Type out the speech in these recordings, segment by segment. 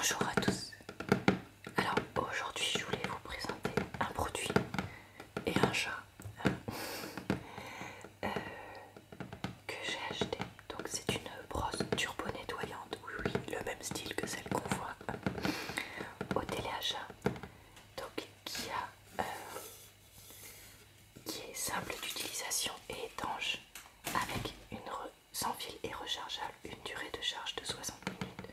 Bonjour à tous. Alors aujourd'hui je voulais vous présenter un produit et un chat que j'ai acheté. Donc c'est une brosse turbo nettoyante, oui, le même style que celle qu'on voit au téléachat. Donc qui est simple d'utilisation et étanche, avec sans fil et rechargeable, une durée de charge de 60 minutes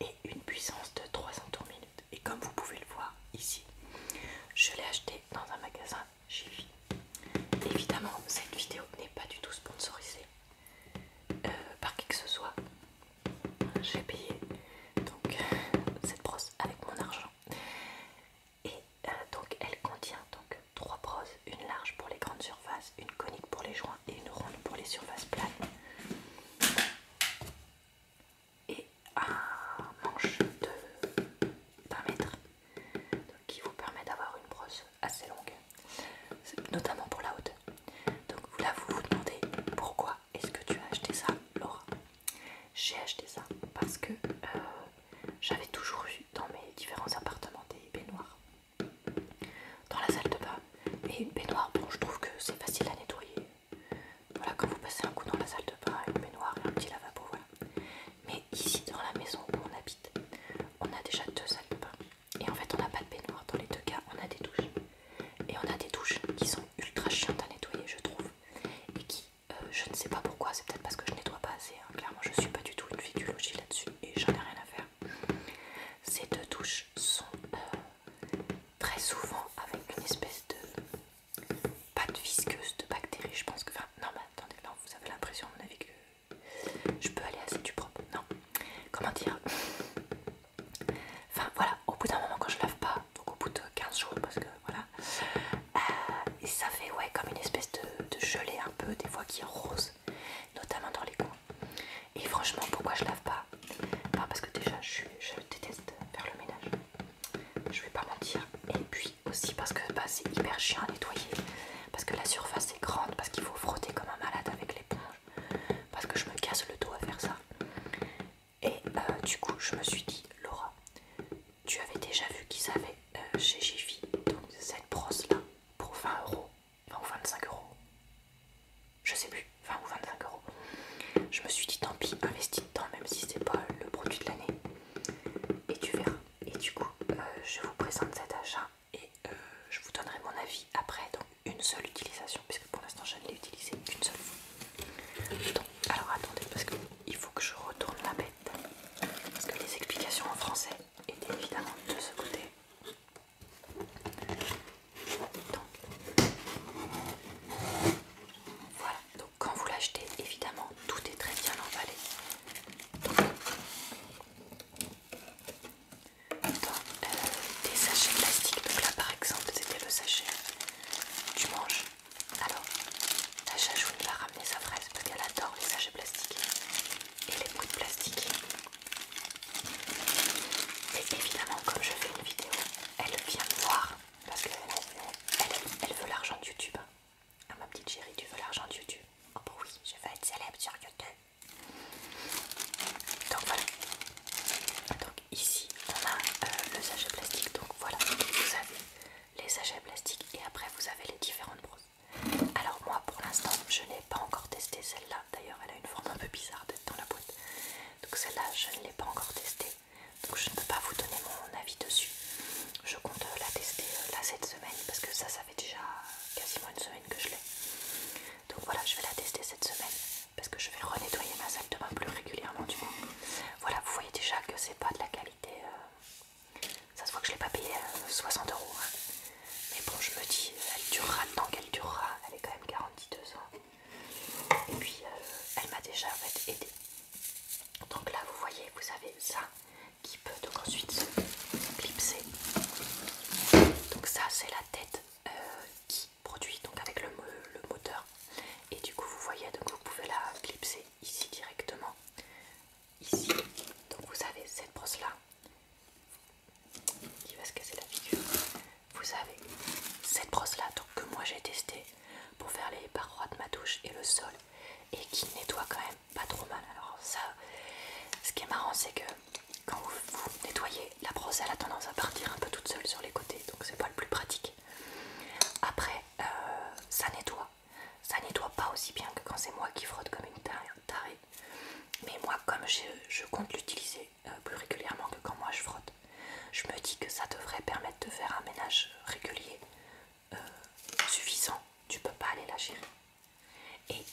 et une puissance de 300 tours minute. Et comme vous pouvez le voir ici, je l'ai acheté dans un magasin Jiffy. Évidemment, cette vidéo n'est pas du tout sponsorisée par qui que ce soit. J'ai payé donc cette brosse avec mon argent. Et donc elle contient donc 3 brosses, une large pour les grandes surfaces, une conique pour les joints et une ronde pour les surfaces planes. Et un manche d'1 mètre qui vous permet d'avoir une brosse assez longue, notamment pour la hauteur. Donc là vous vous demandez pourquoi est-ce que tu as acheté ça, Laura? J'ai acheté ça parce que j'avais toujours eu dans mes différents appartements des baignoires dans la salle de bain. Et une baignoire, bon, je trouve que c'est facile à nettoyer. Voilà, quand vous passez un coup dans la salle de bain, une baignoire et un petit lavabo, voilà. Mais ici, dans la maison où on habite, on a déjà 2 salles de bain. Et en fait, on n'a pas de baignoire. Dans les 2 cas, on a des douches. Et on a des douches qui sont ultra chiantes à nettoyer, je trouve. Et qui, je ne sais pas pourquoi, c'est peut-être parce que je nettoie pas assez. Hein. Clairement, je suis pas du tout une fille du logis là-dessus et j'en ai rien à faire. Ces 2 douches sont très souvent avec une espèce de pâte visqueuse de bactéries. Je pense que. Enfin, non, mais attendez, là, vous avez l'impression, à mon avis, que je peux aller assez du propre. Non, comment dire? Enfin, voilà, au bout d'un moment, quand je lave pas, donc au bout de 15 jours, parce que voilà, et ça fait, ouais, comme une espèce de gelée un peu, des fois qui est rose, notamment dans les coins. Et franchement, pourquoi je lave pas? Enfin, parce que déjà, je déteste faire le ménage. Je vais pas mentir. Et puis aussi parce que c'est hyper chiant à nettoyer. Parce que la surface est grande, parce qu'il faut frotter comme un malade avec l'éponge. Parce que je me casse le dos à faire ça. Et du coup, je me suis dit, Laura, tu avais déjà vu qu'ils avaient chez Jiffy donc cette brosse là pour 20 euros, 20 ou 25 euros. Je sais plus, 20 ou 25 euros. Je me suis dit, tant pis, investis dedans, même si c'est pas le produit de l'année. Et tu verras. Et du coup, je vous présente cet achat et je vous donnerai mon avis après dans une seule utilisation, puisque pour l'instant je ne l'ai utilisé qu'une seule fois. Donc, alors attendez, parce qu'il faut que je retourne la bête, parce que les explications en français étaient évidemment de ce côté. Donc, voilà. Donc quand vous l'achetez, évidemment, tout est très bien emballé. Dans des sachets plastiques. Donc là par exemple c'était le sachet du manche. Alors la Chachoune va ramener sa fraise parce qu'elle adore les sachets plastiques et les bruits de plastique. Et évidemment comme je fais une vidéo, elle vient me voir parce qu'elle veut l'argent de YouTube. Ah, ma petite chérie, tu veux l'argent de YouTube? Oh bah oui, je vais être célèbre sur YouTube. Donc voilà. Donc ici on a le sachet plastique. Donc voilà, vous avez les sachets plastiques et après vous avez les différentes brosses. Alors moi pour l'instant je n'ai pas encore testé celle-là. D'ailleurs elle a une forme un peu bizarre d'être dans la boîte. Donc celle-là je ne l'ai pas encore testée. Donc je ne peux pas vous donner mon avis dessus. Je compte la tester là cette semaine parce que ça fait déjà quasiment une semaine que je l'ai. Donc voilà, je vais la tester cette semaine parce que je vais renettoyer ma salle de bain plus régulièrement du coup. Voilà, vous voyez déjà que c'est pas de la qualité. Ça se voit que je l'ai pas payé 60 euros. Hein. Mais bon, je me dis, elle durera le temps qu'elle durera. Elle est quand même garantie 2 ans. Et puis, elle m'a déjà en fait aidé. Donc là, vous voyez, vous avez ça qui peut donc ensuite se clipser. Donc ça, c'est la tête qui produit donc avec le moteur. Et du coup, vous voyez, donc vous pouvez la clipser ici directement. Ici, donc vous avez cette brosse là qui va se casser la figure. Vous avez cette brosse là donc, que moi j'ai testé pour faire les parois de ma douche et le sol et qui nettoie quand même pas trop mal. Alors ça, ce qui est marrant c'est que quand vous nettoyez brosse elle a tendance à partir un peu toute seule sur les côtés, donc c'est pas le plus pratique. Après, ça nettoie pas aussi bien que quand c'est moi qui frotte comme une tarée. Mais moi, comme je compte l'utiliser plus régulièrement que quand moi je frotte, je me dis que ça devrait permettre de faire un ménage régulier suffisant. Tu peux pas aller la gérer. Et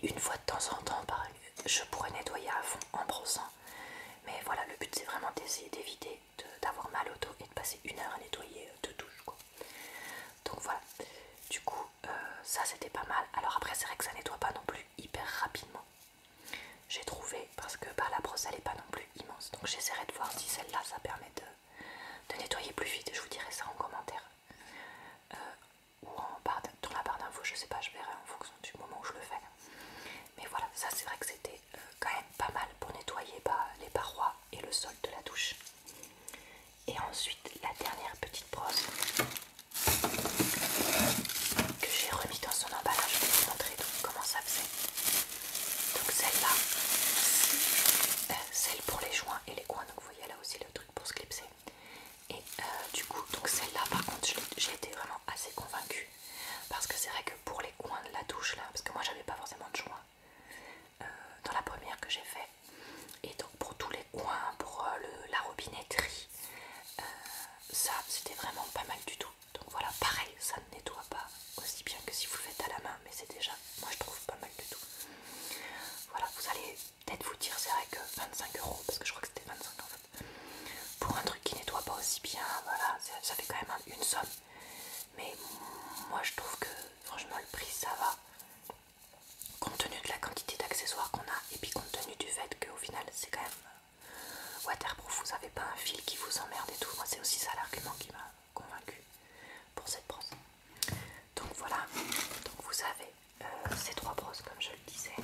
une fois de temps en temps, je pourrais nettoyer à fond en brossant. Mais voilà, le but c'est vraiment d'essayer d'éviter d'avoir mal au dos et de passer 1 heure à nettoyer 2 douches, quoi. Donc voilà, du coup ça c'était pas mal. Alors après c'est vrai que ça nettoie pas non plus hyper rapidement. J'ai trouvé parce que la brosse elle est pas non plus immense. Donc j'essaierai de voir si celle-là ça permet de nettoyer plus vite. Je vous dirai ça en commentaire. Ou dans la barre d'infos, je sais pas, je verrai en fonction du moment où je le fais. Mais voilà, ça c'est vrai que c'était quand même pas mal pour nettoyer les parois et le sol de la douche. Et ensuite la dernière petite brosse que j'ai remis dans son emballage, je vais vous montrer donc comment ça faisait. Donc celle-là, celle pour les joints et les coins, donc vous voyez là aussi le truc pour se clipser. Et du coup, donc celle-là par contre j'ai été vraiment assez convaincue, parce que c'est vrai que pour les coins de la douche là, parce que moi j'avais pas forcément de joints dans la première que j'ai fait, et donc pour tous les coins, pour la robinetterie, ça c'était vraiment pas mal du tout. Donc voilà, pareil, ça ne nettoie pas aussi bien que si vous le faites à la main, mais c'est déjà, moi je trouve pas mal du tout. Voilà, vous allez peut-être vous dire c'est vrai que 25 €, parce que je crois que c'était 25 en fait, pour un truc qui nettoie pas aussi bien, voilà, ça fait quand même une somme. Mais moi je trouve que franchement le prix ça va, compte tenu de la quantité d'accessoires qu'on a, et puis compte tenu du fait qu'au final c'est quand même waterproof, vous n'avez pas un fil qui vous emmerde et tout. Moi c'est aussi ça l'argument qui m'a convaincu pour cette brosse. Donc voilà, donc vous avez ces 3 brosses comme je le disais.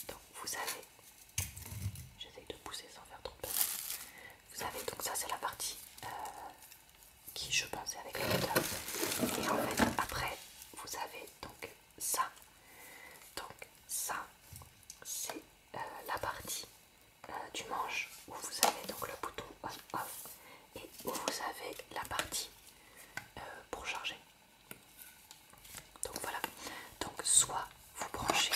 Donc vous avez, j'essaye de pousser sans faire trop de peine. Vous avez donc ça c'est la partie qui je pensais avec les cutters. Et en fait après vous avez donc ça. Donc ça c'est la partie du manche où vous avez donc le bouton on-off et où vous avez la partie pour charger. Donc voilà, donc soit vous branchez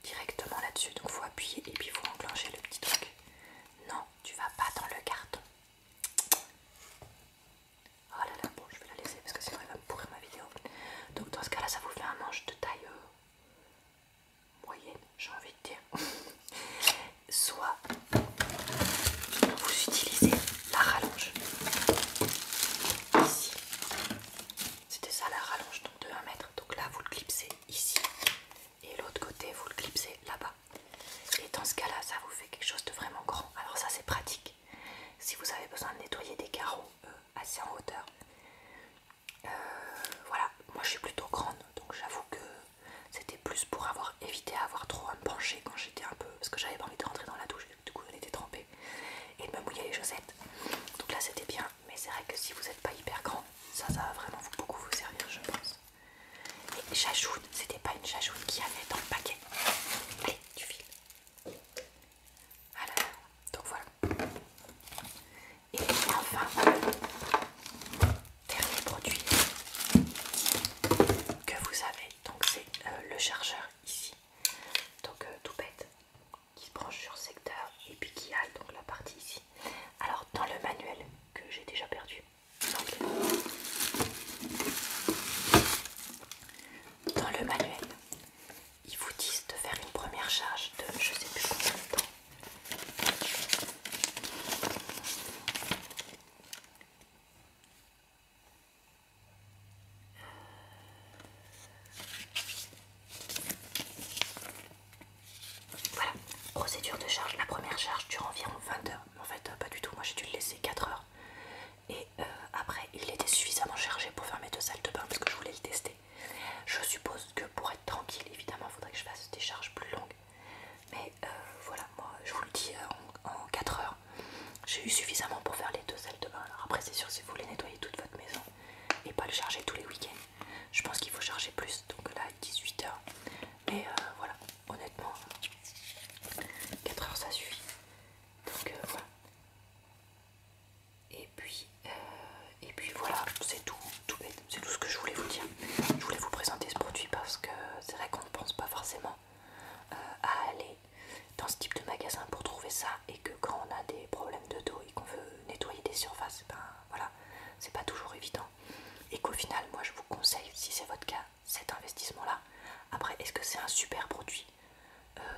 directement là-dessus, donc vous appuyez et puis vous enclenchez le petit truc. Non, tu vas pas dans le carton. Oh là là, bon je vais la laisser parce que sinon elle va me pourrir ma vidéo. Donc dans ce cas là ça vous fait un manche de taille moyenne, j'ai envie de dire.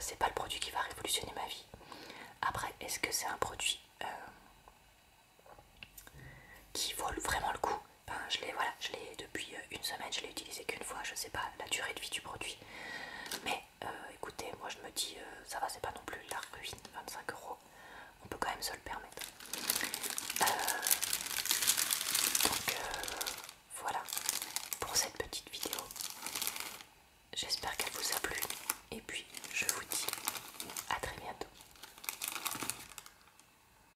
c'est pas le produit qui va révolutionner ma vie. Après, est-ce que c'est un produit qui vaut vraiment le coup? Ben, je l'ai depuis une semaine, je l'ai utilisé qu'une fois, je sais pas la durée de vie du produit. Mais écoutez, moi je me dis,